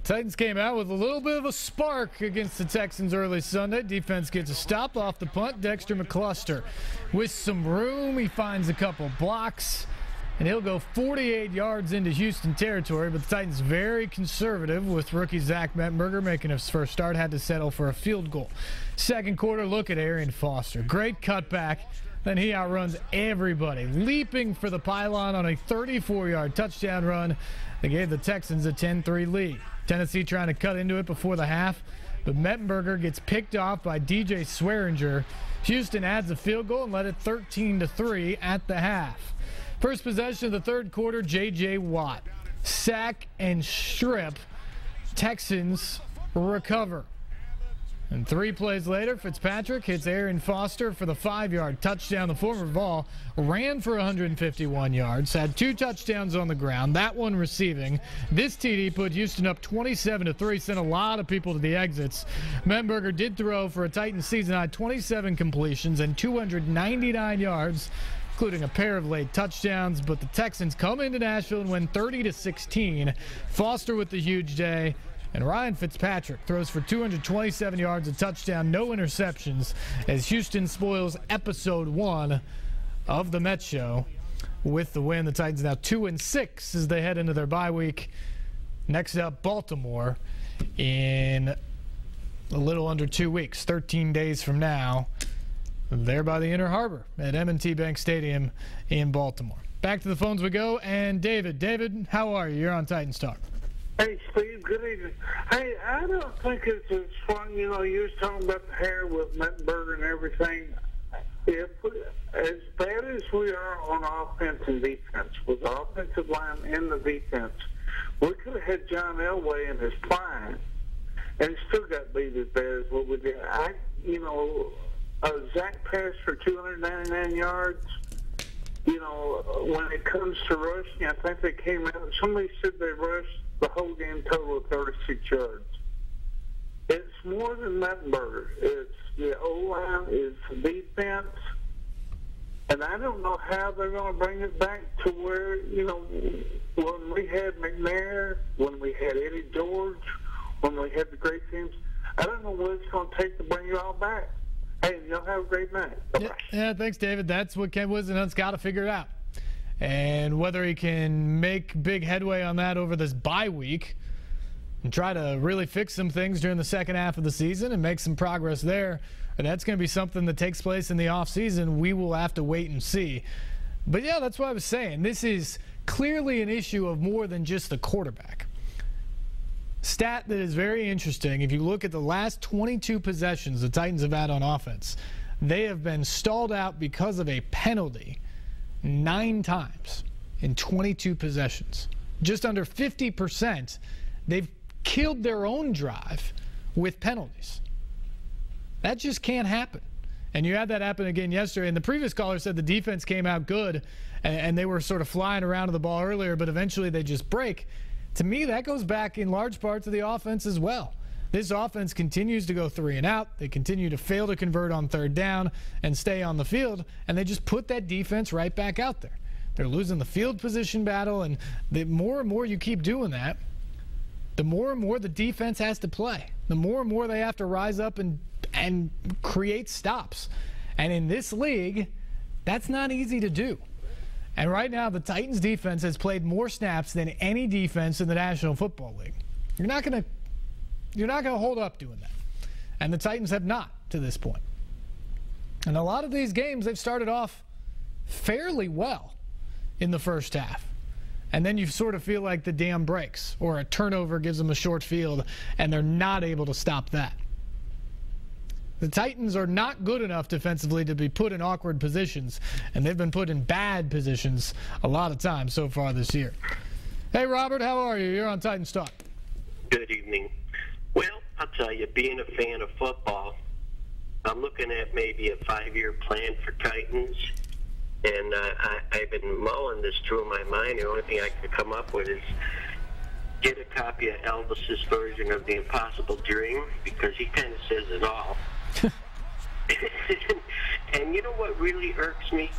Titans came out with a little bit of a spark against the Texans early Sunday. Defense gets a stop off the punt. Dexter McCluster with some room. He finds a couple blocks, and he'll go 48 yards into Houston territory. But the Titans very conservative with rookie Zach Mettenberger making his first start. Had to settle for a field goal. Second quarter, look at Arian Foster. Great cutback. Then he outruns everybody, leaping for the pylon on a 34-yard touchdown run that gave the Texans a 10-3 lead. Tennessee trying to cut into it before the half, but Mettenberger gets picked off by DJ Swearinger. Houston adds a field goal and led it 13-3 at the half. First possession of the third quarter, J.J. Watt. Sack and strip. Texans recover. And 3 plays later, Fitzpatrick hits Arian Foster for the 5-yard touchdown. The former Vol ran for 151 yards, had 2 touchdowns on the ground, that one receiving. This TD put Houston up 27-3, sent a lot of people to the exits. Mettenberger did throw for a Titans season-high 27 completions and 299 yards, including a pair of late touchdowns. But the Texans come into Nashville and win 30-16. Foster with the huge day. And Ryan Fitzpatrick throws for 227 yards, a touchdown, no interceptions, as Houston spoils episode 1 of the Met Show with the win. The Titans now 2-6 as they head into their bye week. Next up, Baltimore in a little under 2 weeks, 13 days from now. There by the Inner Harbor at M&T Bank Stadium in Baltimore. Back to the phones we go, and David, how are you? You're on Titans Talk. Hey, Steve, good evening. Hey, I don't think it's as fun, you were talking about the hair with Mettenberger and everything. As bad as we are on offense and defense, with the offensive line and the defense, we could have had John Elway in his prime and still got beat as bad as what we did. Zach passed for 299 yards. When it comes to rushing, I think they came out, somebody said they rushed the whole game total of 36 yards. It's more than Mettenberger. It's the O-line, it's the defense, and I don't know how they're going to bring it back to where, when we had McNair, when we had Eddie George, when we had the great teams, I don't know what it's going to take to bring it all back. Hey, y'all have a great night. Yeah, thanks, David. That's what Ken Whisenhunt's got to figure out. And whether he can make big headway on that over this bye week and try to really fix some things during the second half of the season and make some progress there, or that's going to be something that takes place in the offseason, we will have to wait and see. But, yeah, that's what I was saying. This is clearly an issue of more than just the quarterback. Stat that is very interesting, if you look at the last 22 possessions the Titans have had on offense, they have been stalled out because of a penalty 9 times in 22 possessions. Just under 50%, they've killed their own drive with penalties. That just can't happen. And you had that happen again yesterday. And the previous caller said the defense came out good and they were sort of flying around to the ball earlier, but eventually they just break. To me, that goes back in large part to the offense as well. This offense continues to go 3 and out. They continue to fail to convert on third down and stay on the field, and they just put that defense right back out there. They're losing the field position battle, and the more and more you keep doing that, the more and more the defense has to play. The more and more they have to rise up and create stops. And in this league, that's not easy to do. And right now, the Titans defense has played more snaps than any defense in the National Football League. You're not going to hold up doing that. And the Titans have not to this point. And a lot of these games, they've started off fairly well in the first half. And then you sort of feel like the dam breaks or a turnover gives them a short field and they're not able to stop that. The Titans are not good enough defensively to be put in awkward positions, and they've been put in bad positions a lot of times so far this year. Hey, Robert, how are you? You're on Titans Talk. Good evening. Well, I'll tell you, being a fan of football, I'm looking at maybe a 5-year plan for Titans, and I've been mulling this through in my mind. The only thing I could come up with is get a copy of Elvis's version of The Impossible Dream, because he kind of says it all. And you know what really irks me?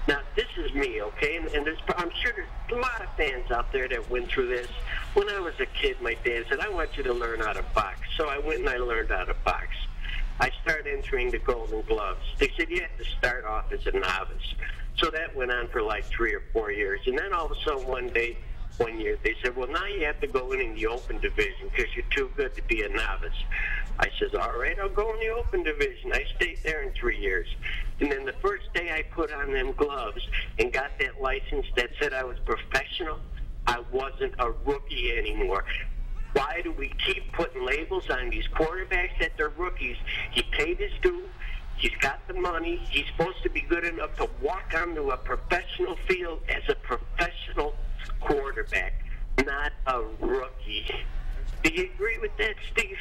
Now, this is me, okay? And I'm sure there's a lot of fans out there that went through this. When I was a kid, my dad said, I want you to learn how to box. So I went and I learned how to box. I started entering the Golden Gloves. They said you have to start off as a novice. So that went on for like 3 or 4 years. And then all of a sudden one year, they said, well, now you have to go in the open division because you're too good to be a novice. I says, all right, I'll go in the open division. I stayed there in 3 years. And then the first day I put on them gloves and got that license that said I was professional, I wasn't a rookie anymore. Why do we keep putting labels on these quarterbacks that they're rookies? He paid his due. He's got the money. He's supposed to be good enough to walk onto a professional field as a professional quarterback, not a rookie. Do you agree with that, Steve?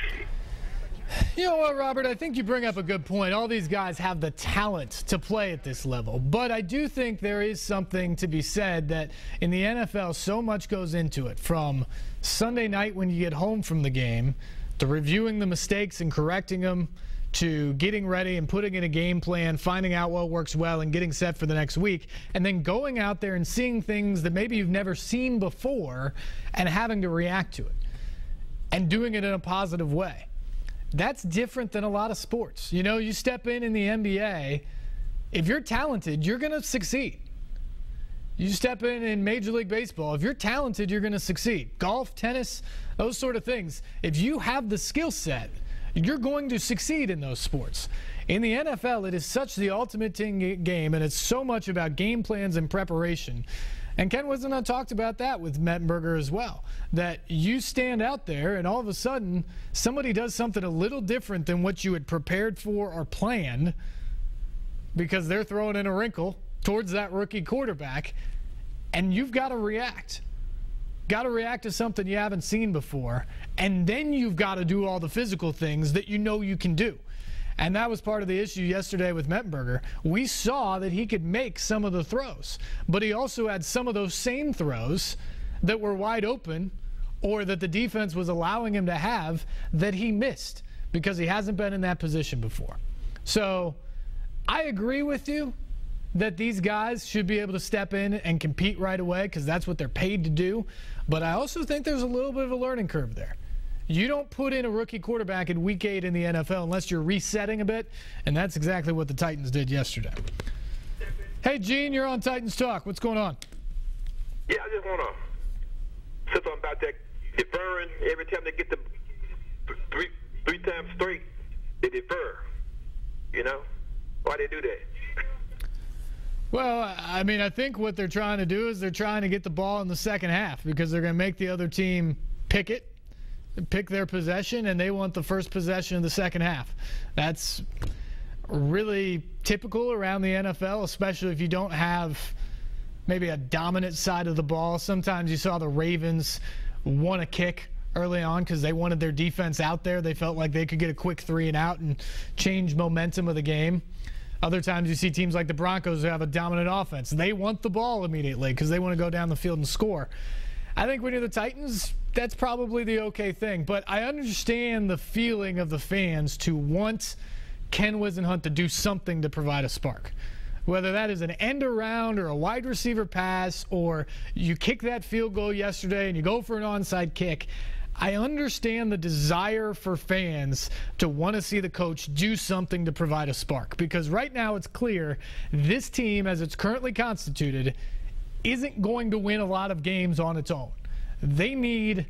You know what, Robert? I think you bring up a good point. All these guys have the talent to play at this level. But I do think there is something to be said that in the NFL, so much goes into it. From Sunday night when you get home from the game, to reviewing the mistakes and correcting them, to getting ready and putting in a game plan, finding out what works well and getting set for the next week, and then going out there and seeing things that maybe you've never seen before and having to react to it and doing it in a positive way. That's different than a lot of sports. You know, you step in the NBA, if you're talented, you're going to succeed. You step in Major League Baseball, if you're talented, you're going to succeed. Golf, tennis, those sort of things. If you have the skill set, you're going to succeed in those sports. In the NFL, it is such the ultimate game, and it's so much about game plans and preparation. And Ken Whisenhunt talked about that with Mettenberger as well, that you stand out there and all of a sudden somebody does something a little different than what you had prepared for or planned because they're throwing in a wrinkle towards that rookie quarterback, and you've got to react. Got to react to something you haven't seen before, and then you've got to do all the physical things that you know you can do. And that was part of the issue yesterday with Mettenberger. We saw that he could make some of the throws, but he also had some of those same throws that were wide open or that the defense was allowing him to have that he missed because he hasn't been in that position before. So I agree with you that these guys should be able to step in and compete right away because that's what they're paid to do. But I also think there's a little bit of a learning curve there. You don't put in a rookie quarterback in Week 8 in the NFL unless you're resetting a bit, and that's exactly what the Titans did yesterday. Hey, Gene, you're on Titans Talk. What's going on? Yeah, I just want to say something about that deferring. Every time they get the three times straight, they defer. You know? Why they do that? Well, I mean, I think what they're trying to do is they're trying to get the ball in the second half because they're going to make the other team pick their possession, and they want the first possession of the second half. That's really typical around the NFL, especially if you don't have maybe a dominant side of the ball. Sometimes you saw the Ravens want to kick early on because they wanted their defense out there. They felt like they could get a quick 3 and out and change momentum of the game. Other times you see teams like the Broncos who have a dominant offense. They want the ball immediately because they want to go down the field and score. I think when you're the Titans, that's probably the okay thing. But I understand the feeling of the fans to want Ken Whisenhunt to do something to provide a spark. Whether that is an end around or a wide receiver pass or you kick that field goal yesterday and you go for an onside kick, I understand the desire for fans to want to see the coach do something to provide a spark. Because right now it's clear this team, as it's currently constituted, isn't going to win a lot of games on its own. They need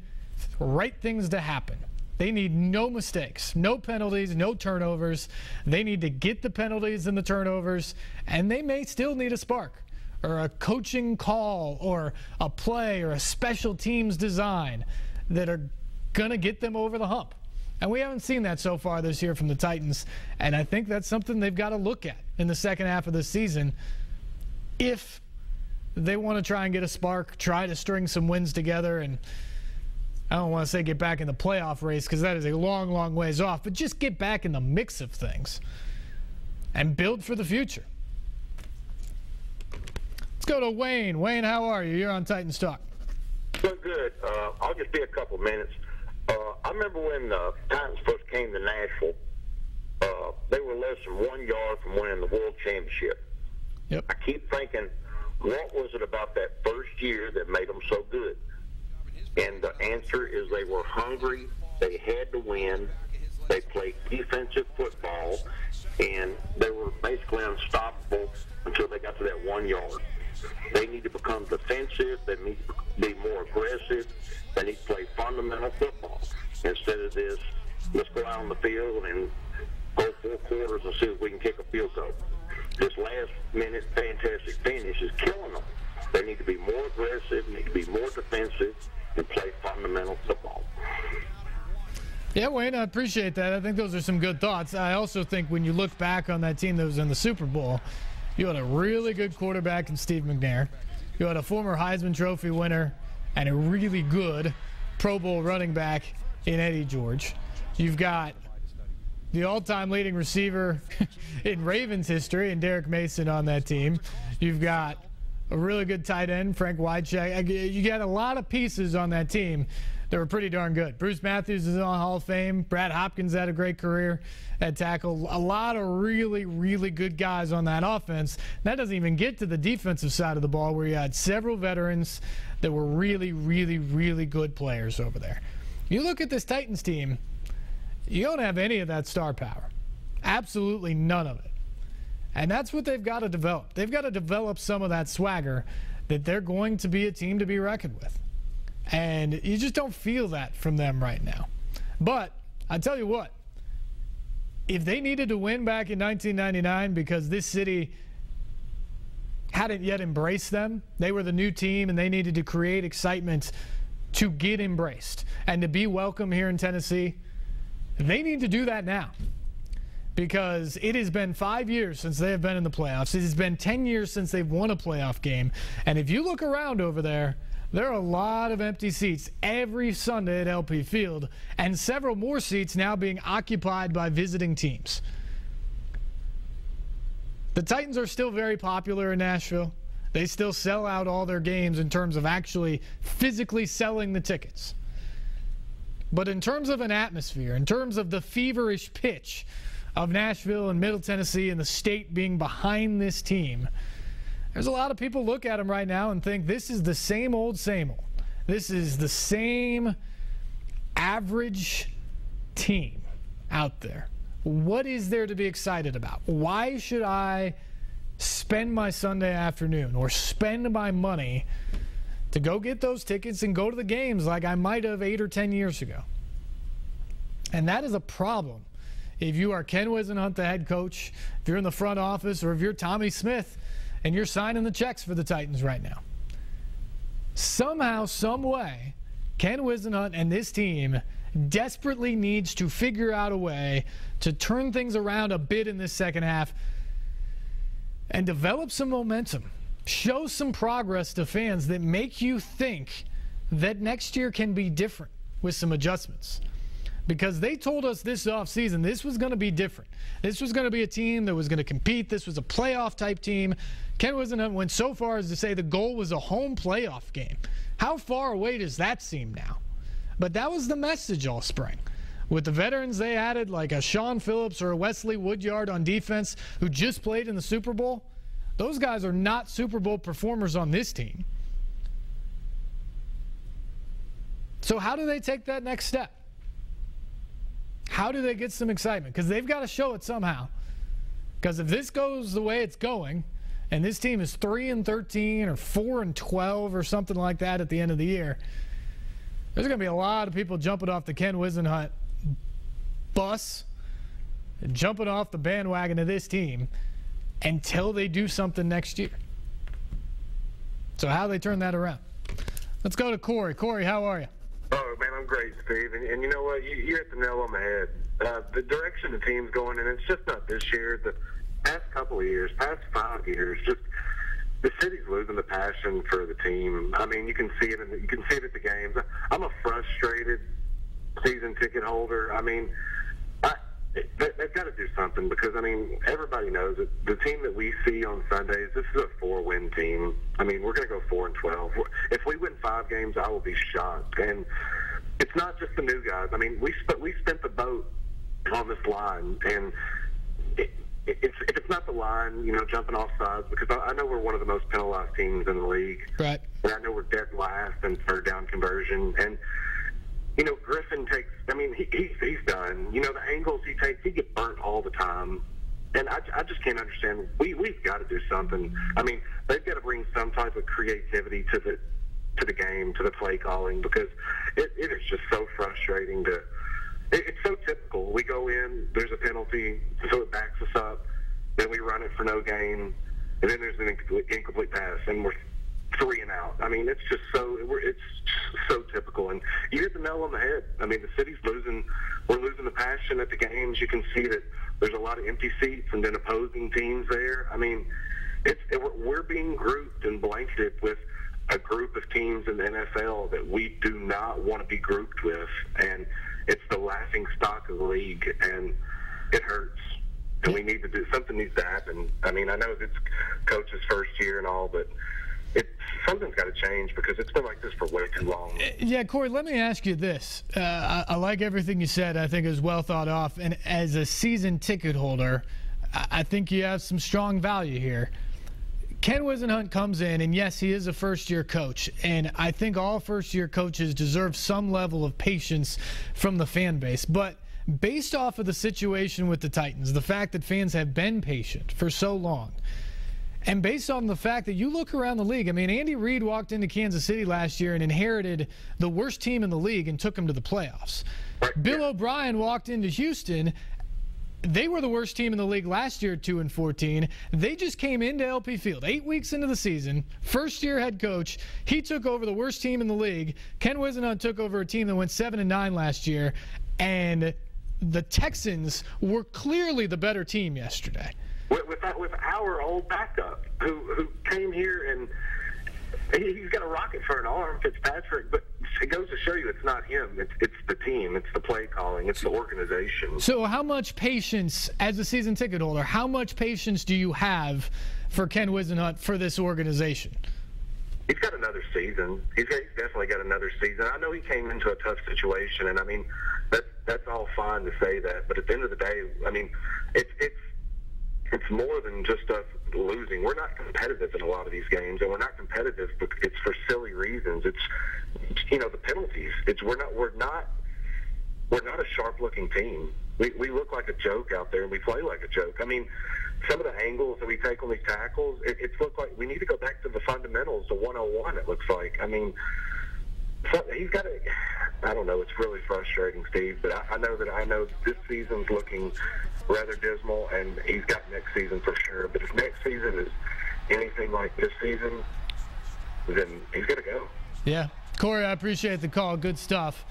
right things to happen. They need no mistakes, no penalties, no turnovers. They need to get the penalties and the turnovers, and they may still need a spark or a coaching call or a play or a special teams design that are going to get them over the hump. And we haven't seen that so far this year from the Titans, and I think that's something they've got to look at in the second half of the season if they want to try and get a spark, try to string some wins together, and I don't want to say get back in the playoff race because that is a long, long ways off, but just get back in the mix of things and build for the future. Let's go to Wayne. Wayne, how are you? You're on Titans Talk. So good. I'll just be a couple minutes. I remember when the Titans first came to Nashville, they were less than 1 yard from winning the World Championship. Yep. I keep thinking, what was it about that first year that made them so good? And the answer is they were hungry. They had to win. They played defensive football, and they were basically unstoppable until they got to that 1 yard. They need to become defensive. They need to be more aggressive. They need to play fundamental football instead of this, let's go out on the field and go 4 quarters and see if we can kick a field goal. This last-minute fantastic finish is killing them. They need to be more aggressive, need to be more defensive, and play fundamental football. Yeah, Wayne, I appreciate that. I think those are some good thoughts. I also think when you look back on that team that was in the Super Bowl, you had a really good quarterback in Steve McNair. You had a former Heisman Trophy winner and a really good Pro Bowl running back in Eddie George. You've got the all-time leading receiver in Ravens history and Derek Mason on that team. You've got a really good tight end, Frank Wycheck. You got a lot of pieces on that team that were pretty darn good. Bruce Matthews is on Hall of Fame. Brad Hopkins had a great career at tackle. A lot of really, really good guys on that offense. That doesn't even get to the defensive side of the ball where you had several veterans that were really, really, really good players over there. You look at this Titans team, you don't have any of that star power. Absolutely none of it. And that's what they've got to develop. They've got to develop some of that swagger that they're going to be a team to be reckoned with. And you just don't feel that from them right now. But I tell you what, if they needed to win back in 1999 because this city hadn't yet embraced them, they were the new team and they needed to create excitement to get embraced and to be welcome here in Tennessee, they need to do that now. Because it has been 5 years since they have been in the playoffs. It has been 10 years since they've won a playoff game. And if you look around over there, there are a lot of empty seats every Sunday at LP Field, and several more seats now being occupied by visiting teams. The Titans are still very popular in Nashville. They still sell out all their games in terms of actually physically selling the tickets. But in terms of an atmosphere, in terms of the feverish pitch of Nashville and Middle Tennessee and the state being behind this team, there's a lot of people look at them right now and think this is the same old, same old. This is the same average team out there. What is there to be excited about? Why should I spend my Sunday afternoon or spend my money to go get those tickets and go to the games like I might have 8 or 10 years ago? And that is a problem. If you are Ken Wisenhunt, the head coach, if you're in the front office, or if you're Tommy Smith and you're signing the checks for the Titans right now. Somehow, some way, Ken Wisenhunt and this team desperately needs to figure out a way to turn things around a bit in this second half and develop some momentum. Show some progress to fans that make you think that next year can be different with some adjustments. Because they told us this offseason this was going to be different. This was going to be a team that was going to compete. This was a playoff-type team. Ken Wisenhunt went so far as to say the goal was a home playoff game. How far away does that seem now? But that was the message all spring. With the veterans they added, like a Sean Phillips or a Wesley Woodyard on defense who just played in the Super Bowl, those guys are not Super Bowl performers on this team. So how do they take that next step? How do they get some excitement? Because they've got to show it somehow. Because if this goes the way it's going, and this team is 3-13 or 4-12 or something like that at the end of the year, there's going to be a lot of people jumping off the Ken Wisenhunt bus and jumping off the bandwagon of this team until they do something next year. So how do they turn that around? Let's go to Corey. Corey, how are you? Oh, man, I'm great, Steve. And you know what? You hit the nail on the head. The direction the team's going, and it's just not this year. The past couple of years, past 5 years, just the city's losing the passion for the team. I mean, you can see it. You can see it at the games. I'm a frustrated season ticket holder. I mean, they've got to do something because, I mean, everybody knows it. The team that we see on Sundays, this is a 4-win team. I mean, we're going to go 4-12. If we win 5 games, I will be shocked. And it's not just the new guys. I mean, we spent the boat on this line, and if it's not the line, jumping off sides, because I know we're one of the most penalized teams in the league. Right. And I know we're dead last in third down conversion. And, Griffin takes, he's done. The angles he takes, he gets burnt all the time. And I just can't understand. We've got to do something. They've got to bring some type of creativity to the game, to the play calling, because it is just so frustrating it's so typical. We go in, there's a penalty, so it backs us up, then we run it for no gain, and then there's an incomplete pass, and we're 3 and out. It's just it's so typical, and you hit the nail on the head. The city's losing. We're losing the passion at the games. You can see that there's a lot of empty seats, and then opposing teams there. We're being grouped and blanketed with a group of teams in the NFL that we do not want to be grouped with, and it's the laughing stock of the league, and it hurts. And we need to do something. Needs to happen. I know it's coach's first year and all, but something's got to change because it's been like this for way too long. Yeah, Corey, let me ask you this. I like everything you said. I think it was well thought off. And as a season ticket holder, I think you have some strong value here. Ken Whisenhunt comes in, and yes, he is a first-year coach. And I think all first-year coaches deserve some level of patience from the fan base. But based off of the situation with the Titans, the fact that fans have been patient for so long, and based on the fact that you look around the league, Andy Reid walked into Kansas City last year and inherited the worst team in the league and took them to the playoffs. Bill O'Brien walked into Houston. They were the worst team in the league last year, 2-14. They just came into LP Field 8 weeks into the season. First-year head coach. He took over the worst team in the league. Ken Whisenhunt took over a team that went 7-9 last year. And the Texans were clearly the better team yesterday. With our old backup who came here, and he's got a rocket for an arm, Fitzpatrick, but it goes to show you it's not him. It's the team. It's the play calling. It's the organization. So how much patience, as a season ticket holder, how much patience do you have for Ken Whisenhunt for this organization? He's got another season. He's definitely got another season. I know he came into a tough situation, and that's all fine to say that. But at the end of the day, it's more than just us losing. We're not competitive in a lot of these games, and we're not competitive because it's for silly reasons. It's the penalties. We're not a sharp-looking team. We look like a joke out there, and we play like a joke. Some of the angles that we take on these tackles, it's looked like we need to go back to the fundamentals, the 101. It looks like. He's got to. I don't know. It's really frustrating, Steve. But I know this season's looking rather dismal, and he's got next season for sure. But if next season is anything like this season, then he's got to go. Yeah. Corey, I appreciate the call. Good stuff.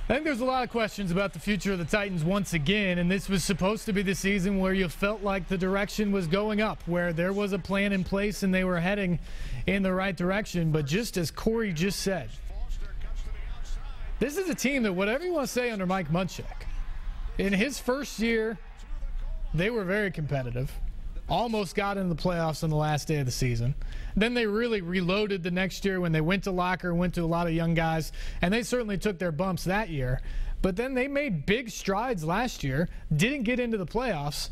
I think there's a lot of questions about the future of the Titans once again, and this was supposed to be the season where you felt like the direction was going up, where there was a plan in place and they were heading in the right direction. But just as Corey just said, this is a team that, whatever you want to say under Mike Munchak, in his first year, they were very competitive. Almost got into the playoffs on the last day of the season. Then they really reloaded the next year when they went to Locker, went to a lot of young guys, and they certainly took their bumps that year. But then they made big strides last year, didn't get into the playoffs,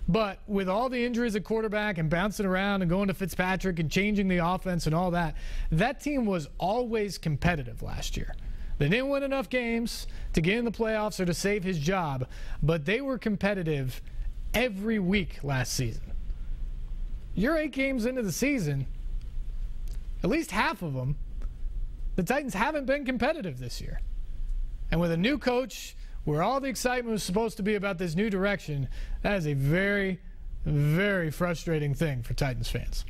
but with all the injuries at quarterback and bouncing around and going to Fitzpatrick and changing the offense and all that, that team was always competitive last year. They didn't win enough games to get in the playoffs or to save his job, but they were competitive every week last season. You're 8 games into the season, at least half of them, the Titans haven't been competitive this year. And with a new coach, where all the excitement was supposed to be about this new direction, that is a very, very frustrating thing for Titans fans.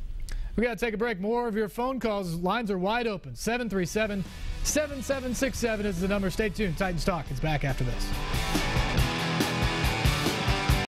We got to take a break. More of your phone calls. Lines are wide open. 737-7767 is the number. Stay tuned. Titans Talk is back after this.